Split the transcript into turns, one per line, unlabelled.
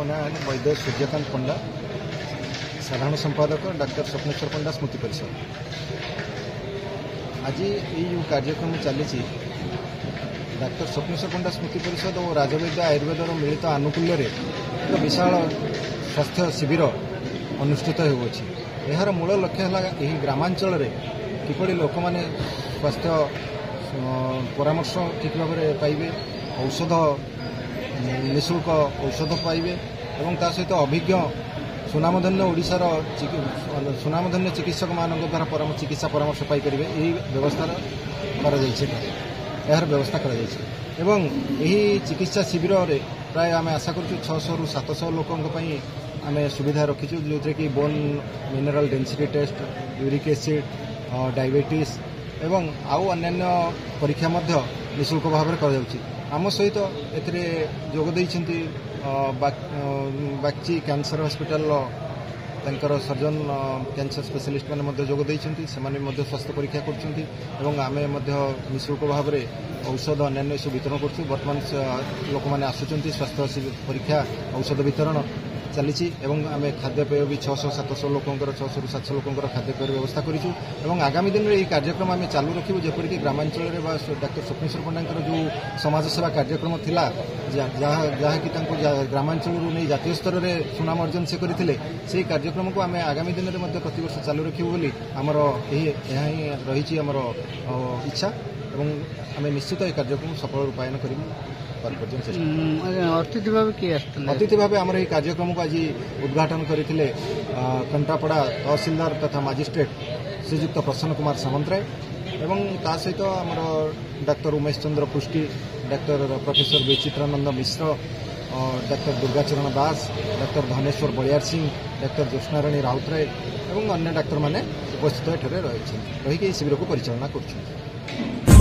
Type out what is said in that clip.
नाँ वैद्य सूर्यकांत पंडा, साधारण संपादक डॉक्टर स्वप्नेश्वर पंडा स्मृति परिषद। आज ये कार्यक्रम चली डॉक्टर स्वप्नेश्वर पंडा स्मृति परिषद और राजवैद्य आयुर्वेद मिलित आनुकूल्य एक विशाल स्वास्थ्य शिविर अनुष्ठित होउछि। यार मूल लक्ष्य है ग्रामांचल किपरि लोक मैंने स्वास्थ्य परामर्श ठीक भाव में पाइबे, औषध निःशुल्क औषध पाइबे और ता सहित अभिज्ञ सुनामधन्य ओडिशार सुनामधन्य चिकित्सक मान द्वारा चिकित्सा परामर्श पाइपर यही व्यवस्था यही चिकित्सा शिविर में प्राय आम आशा कर 600 ରୁ 700 लोकों आम सुविधा रखीचु, जो थे कि bone mineral density test, uric acid, diabetes एवं आउ अन्यान्य परीक्षा निःशुल्क भाव में आम सहित जोगदे Bagchi cancer hospital surgeon cancer specialist मैंने जोगदे से स्वास्थ्य परीक्षा करें निःशुल्क भाव में औषध अन्य सब वितरण कर। बर्तमान लोक मैंने आसुँच स्वास्थ्य परीक्षा औषध वितरण चली आम खाद्यपेय भी 600-700 लोकंर 600 ରୁ 700 लोकंर खाद्यपेय व्यवस्था करूँ। आगामी दिन में ये कार्यक्रम आम चालू रखू, जपरिक ग्रामांचल डॉक्टर स्वप्नेश्वर पंडा जो समाज सेवा कार्यक्रम थिला जहाँकि ग्रामांचल नहीं जातीय स्तर में सुनाम अर्जन से करते से कार्यक्रम को आम आगामी दिन में प्रति वर्ष चालू रखू बोली आमर यही रही आमर इच्छा और आम निश्चित ये कार्यक्रम सफल रूपायन कर अतिथि भाव आम ये कार्यक्रम को आज उद्घाटन करते कंटापड़ा तहसीलदार तथा मजिस्ट्रेट श्रीजुक्त प्रसन्न कुमार सामंतराय एवं ता सहित आमर डॉक्टर उमेश चंद्र पृष्टि, डॉक्टर प्रोफेसर विचित्रानंद मिश्र, डॉक्टर दुर्गाचरण दास, डॉक्टर धनेश्वर बलियार सिंह, डॉक्टर ज्योत्स्नाराणी राउतराय और अन्य डाक्तर मैंने उपस्थित रही शिविर को परिचालना कर।